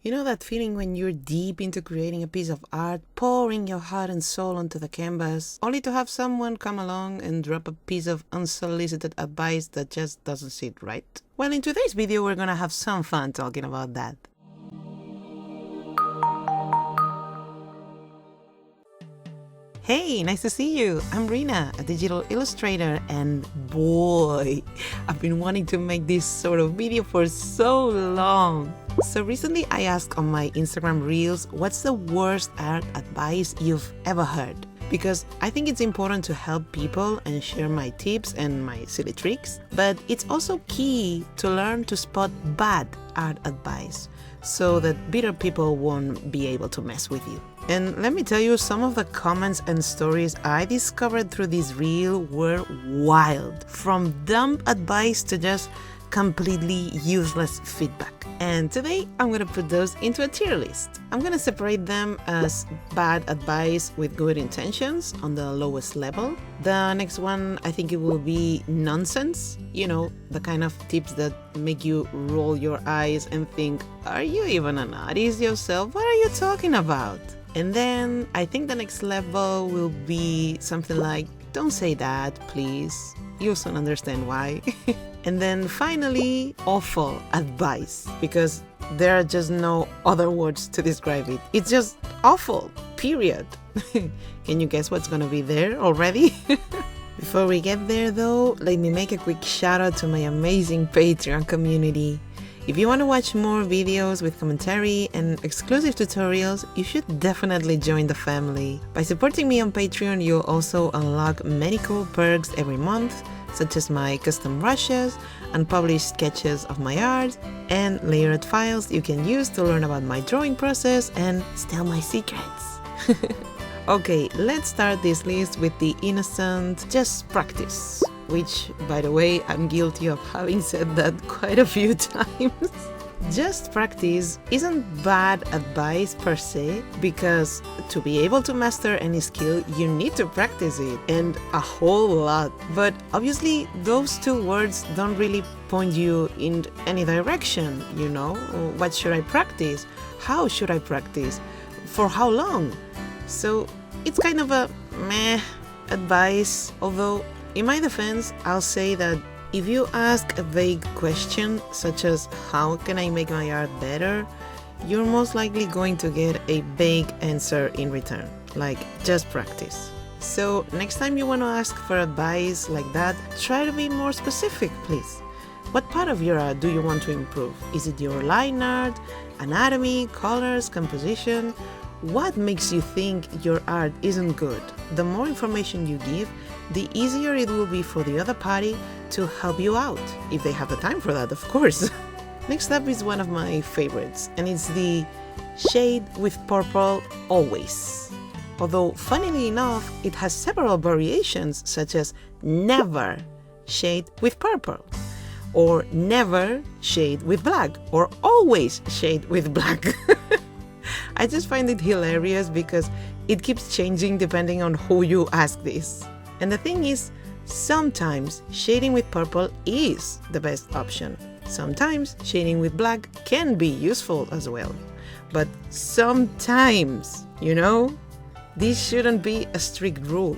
You know that feeling when you're deep into creating a piece of art, pouring your heart and soul onto the canvas, only to have someone come along and drop a piece of unsolicited advice that just doesn't sit right? Well, in today's video, we're gonna have some fun talking about that. Hey, nice to see you. I'm Rina, a digital illustrator, and boy, I've been wanting to make this sort of video for so long. So recently I asked on my Instagram Reels, what's the worst art advice you've ever heard? Because I think it's important to help people and share my tips and my silly tricks, but it's also key to learn to spot bad art advice so that bitter people won't be able to mess with you. And let me tell you, some of the comments and stories I discovered through this reel were wild. From dumb advice to just completely useless feedback. And today I'm gonna put those into a tier list. I'm gonna separate them as bad advice with good intentions on the lowest level. The next one, I think it will be nonsense. You know, the kind of tips that make you roll your eyes and think, are you even an artist yourself? What are you talking about? And then I think the next level will be something like, don't say that, please. You'll soon understand why. And then finally, awful advice, because there are just no other words to describe it. It's just awful, period. Can you guess what's gonna be there already? Before we get there though, let me make a quick shout out to my amazing Patreon community. If you want to watch more videos with commentary and exclusive tutorials, you should definitely join the family. By supporting me on Patreon, you'll also unlock many cool perks every month, such as my custom brushes, unpublished sketches of my art, and layered files you can use to learn about my drawing process and steal my secrets. Okay, let's start this list with the innocent just practice. Which, by the way, I'm guilty of having said that quite a few times. Just practice isn't bad advice per se, because to be able to master any skill, you need to practice it, and a whole lot. But obviously, those two words don't really point you in any direction, you know? What should I practice? How should I practice? For how long? So it's kind of a meh advice, although in my defense, I'll say that if you ask a vague question, such as how can I make my art better, you're most likely going to get a vague answer in return, like just practice. So next time you want to ask for advice like that, try to be more specific, please. What part of your art do you want to improve? Is it your line art, anatomy, colors, composition? What makes you think your art isn't good? The more information you give, the easier it will be for the other party to help you out, if they have the time for that, of course. Next up is one of my favorites, and it's the shade with purple always. Although, funnily enough, it has several variations, such as never shade with purple, or never shade with black, or always shade with black. I just find it hilarious because it keeps changing depending on who you ask this. And the thing is, sometimes shading with purple is the best option. Sometimes shading with black can be useful as well. But sometimes, you know? This shouldn't be a strict rule.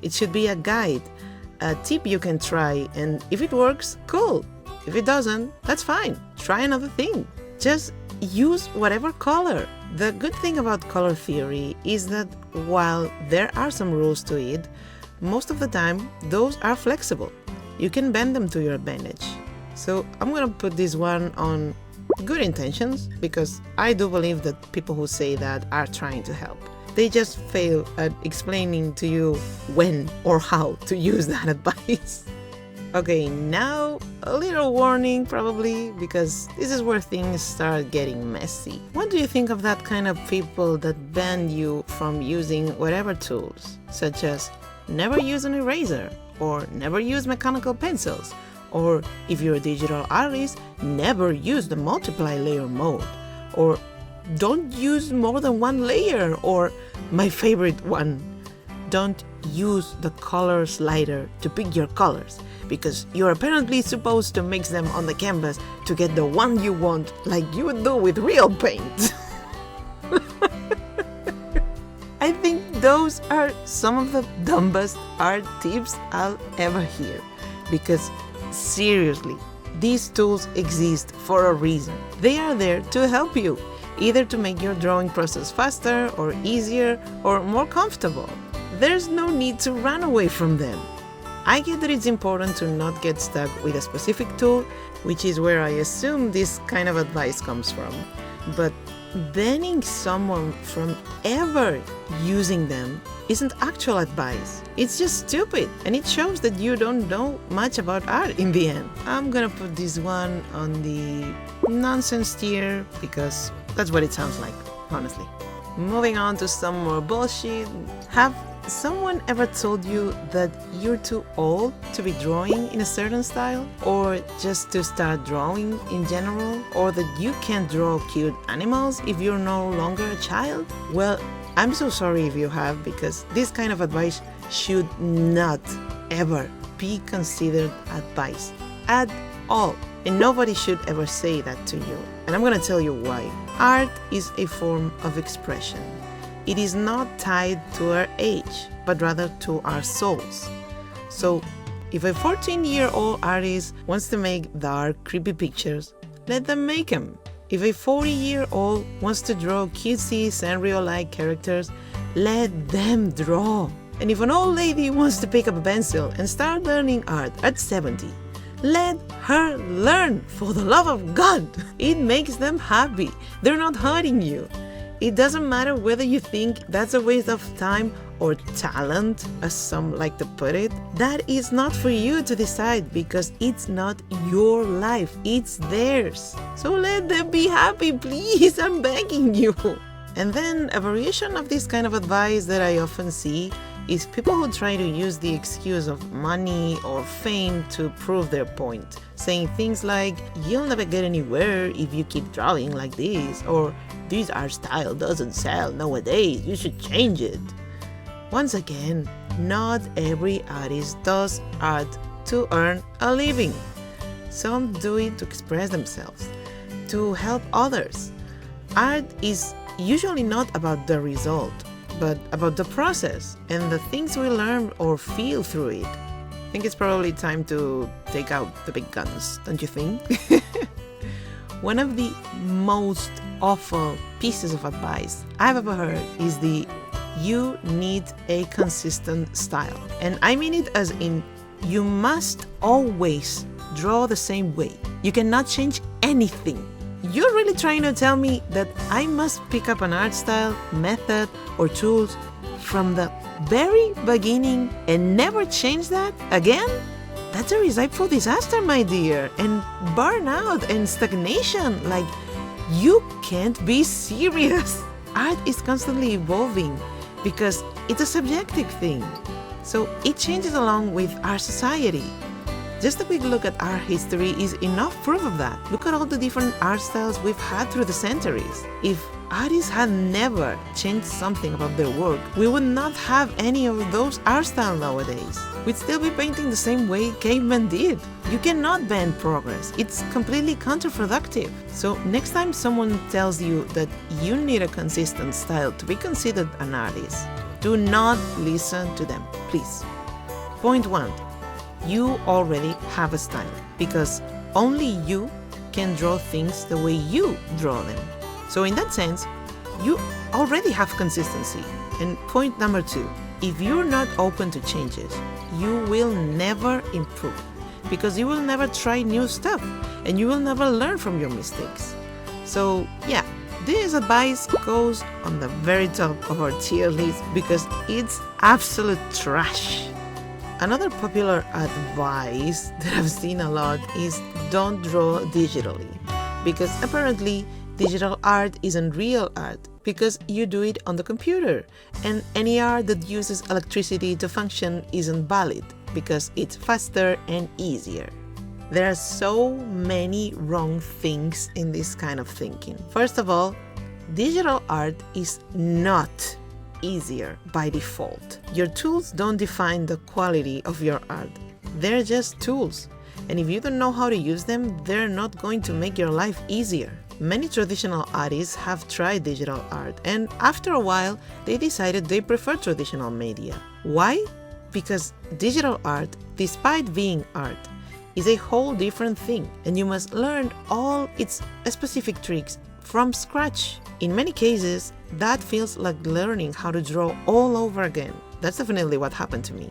It should be a guide, a tip you can try, and if it works, cool. If it doesn't, that's fine. Try another thing. Just use whatever color. The good thing about color theory is that while there are some rules to it, most of the time those are flexible. You can bend them to your advantage. So I'm gonna put this one on good intentions, because I do believe that people who say that are trying to help. They just fail at explaining to you when or how to use that advice. Okay, now a little warning probably, because this is where things start getting messy. What do you think of that kind of people that ban you from using whatever tools, such as never use an eraser, or never use mechanical pencils, or if you're a digital artist, never use the multiply layer mode, or don't use more than one layer, or my favorite one, don't use the color slider to pick your colors, because you're apparently supposed to mix them on the canvas to get the one you want, like you would do with real paint. I think those are some of the dumbest art tips I'll ever hear, because seriously, these tools exist for a reason. They are there to help you, either to make your drawing process faster or easier or more comfortable. There's no need to run away from them. I get that it's important to not get stuck with a specific tool, which is where I assume this kind of advice comes from. But banning someone from ever using them isn't actual advice. It's just stupid, and it shows that you don't know much about art in the end. I'm gonna put this one on the nonsense tier because that's what it sounds like, honestly. Moving on to some more bullshit. Have someone ever told you that you're too old to be drawing in a certain style? Or just to start drawing in general? Or that you can't draw cute animals if you're no longer a child? Well, I'm so sorry if you have, because this kind of advice should not ever be considered advice at all. And nobody should ever say that to you. And I'm gonna tell you why. Art is a form of expression. It is not tied to our age, but rather to our souls. So, if a 14-year-old artist wants to make dark, creepy pictures, let them make them. If a 40-year-old wants to draw cutesy, Sanrio-like characters, let them draw. And if an old lady wants to pick up a pencil and start learning art at 70, let her learn, for the love of God. It makes them happy. They're not hurting you. It doesn't matter whether you think that's a waste of time or talent, as some like to put it. That is not for you to decide, because it's not your life, it's theirs. So let them be happy, please, I'm begging you. And then a variation of this kind of advice that I often see is people who try to use the excuse of money or fame to prove their point, saying things like, you'll never get anywhere if you keep drawing like this, or this art style doesn't sell nowadays, you should change it. Once again, not every artist does art to earn a living. Some do it to express themselves, to help others. Art is usually not about the result, but about the process and the things we learn or feel through it. I think it's probably time to take out the big guns, don't you think? One of the most awful pieces of advice I've ever heard is the you need a consistent style. And I mean it as in, you must always draw the same way. You cannot change anything. You're really trying to tell me that I must pick up an art style, method, or tools from the very beginning and never change that again? That's a recipe for disaster, my dear, and burnout and stagnation. Like, you can't be serious. Art is constantly evolving because it's a subjective thing. So it changes along with our society. Just a quick look at art history is enough proof of that. Look at all the different art styles we've had through the centuries. If artists had never changed something about their work, we would not have any of those art styles nowadays. We'd still be painting the same way cavemen did. You cannot ban progress. It's completely counterproductive. So next time someone tells you that you need a consistent style to be considered an artist, do not listen to them, please. Point 1. You already have a style, because only you can draw things the way you draw them. So in that sense, you already have consistency. And point number 2, if you're not open to changes, you will never improve, because you will never try new stuff and you will never learn from your mistakes. So yeah, this advice goes on the very top of our tier list because it's absolute trash. Another popular advice that I've seen a lot is don't draw digitally, because apparently digital art isn't real art because you do it on the computer, and any art that uses electricity to function isn't valid because it's faster and easier. There are so many wrong things in this kind of thinking. First of all, digital art is not easier by default. Your tools don't define the quality of your art. They're just tools. And if you don't know how to use them, they're not going to make your life easier. Many traditional artists have tried digital art, and after a while, they decided they prefer traditional media. Why? Because digital art, despite being art, is a whole different thing, and you must learn all its specific tricks from scratch. In many cases, that feels like learning how to draw all over again. That's definitely what happened to me.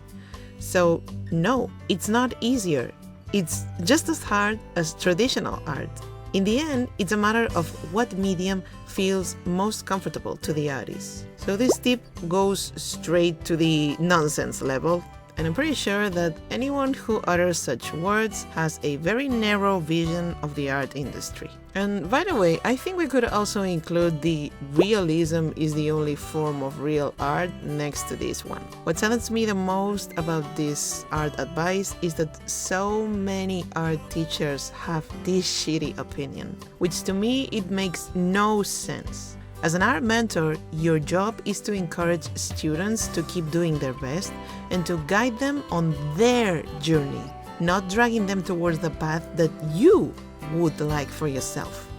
So, no, it's not easier. It's just as hard as traditional art. In the end, it's a matter of what medium feels most comfortable to the artist. So this tip goes straight to the nonsense level, and I'm pretty sure that anyone who utters such words has a very narrow vision of the art industry. And by the way, I think we could also include the realism is the only form of real art next to this one. What saddens me the most about this art advice is that so many art teachers have this shitty opinion, which to me it makes no sense. As an art mentor, your job is to encourage students to keep doing their best and to guide them on their journey, not dragging them towards the path that you would like for yourself.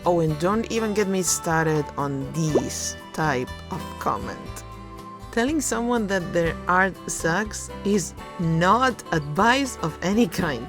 Oh, and don't even get me started on this type of comment. Telling someone that their art sucks is not advice of any kind.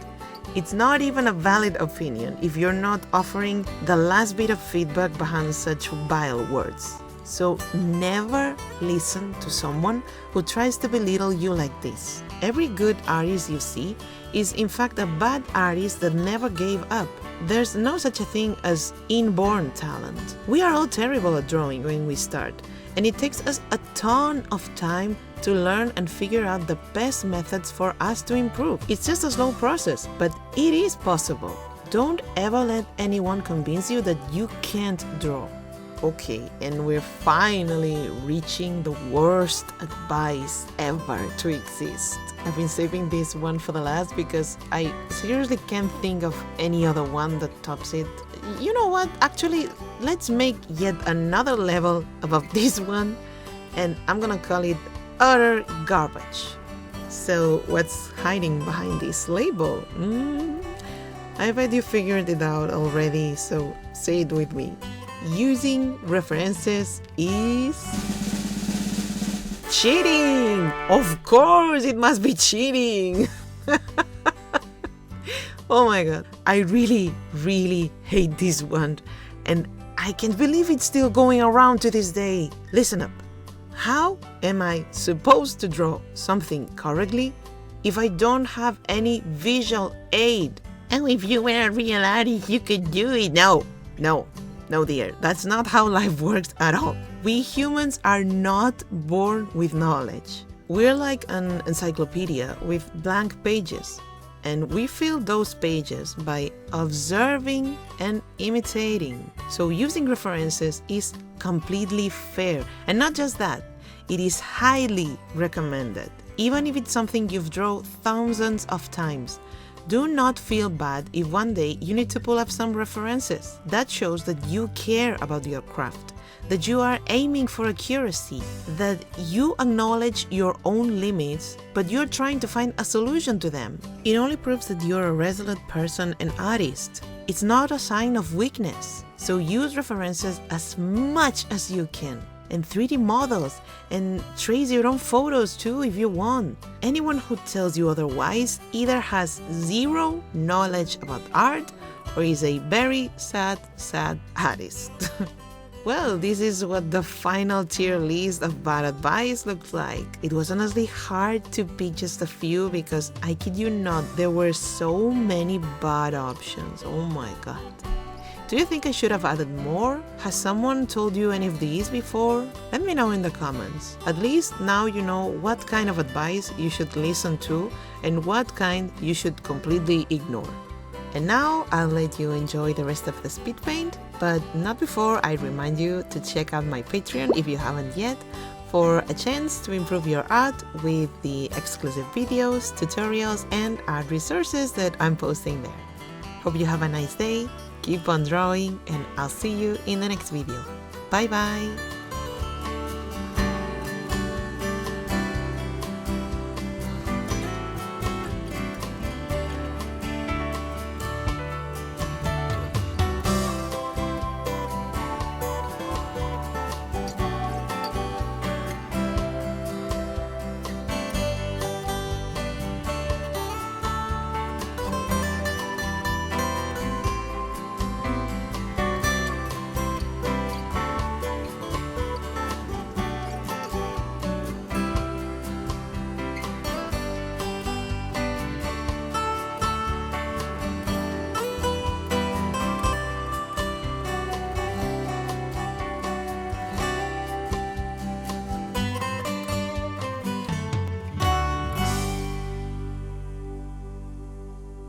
It's not even a valid opinion if you're not offering the last bit of feedback behind such vile words. So never listen to someone who tries to belittle you like this. Every good artist you see is in fact a bad artist that never gave up. There's no such a thing as inborn talent. We are all terrible at drawing when we start, and it takes us a ton of time to learn and figure out the best methods for us to improve. It's just a slow process, but it is possible. Don't ever let anyone convince you that you can't draw. Okay, and we're finally reaching the worst advice ever to exist. I've been saving this one for the last because I seriously can't think of any other one that tops it. You know what? Actually, let's make yet another level above this one, and I'm gonna call it utter garbage. So what's hiding behind this label? I bet you figured it out already, so say it with me. Using references is cheating! Of course it must be cheating! Oh my god, I really hate this one, and I can't believe it's still going around to this day. Listen up. How am I supposed to draw something correctly if I don't have any visual aid? And if you were a real artist, you could do it. No dear, that's not how life works at all. We humans are not born with knowledge. We're like an encyclopedia with blank pages, and we fill those pages by observing and imitating. So using references is completely fair, and not just that, it is highly recommended. Even if it's something you've drawn thousands of times, do not feel bad if one day you need to pull up some references. That shows that you care about your craft, that you are aiming for accuracy, that you acknowledge your own limits, but you're trying to find a solution to them. It only proves that you're a resolute person and artist. It's not a sign of weakness. So use references as much as you can, and 3D models, and trace your own photos too if you want. Anyone who tells you otherwise either has zero knowledge about art or is a very sad artist. Well, this is what the final tier list of bad advice looks like. It was honestly hard to pick just a few because I kid you not, there were so many bad options. Oh my god. Do you think I should have added more? Has someone told you any of these before? Let me know in the comments. At least now you know what kind of advice you should listen to and what kind you should completely ignore. And now I'll let you enjoy the rest of the speed paint, but not before I remind you to check out my Patreon if you haven't yet for a chance to improve your art with the exclusive videos, tutorials, and art resources that I'm posting there. Hope you have a nice day. Keep on drawing, and I'll see you in the next video. Bye bye!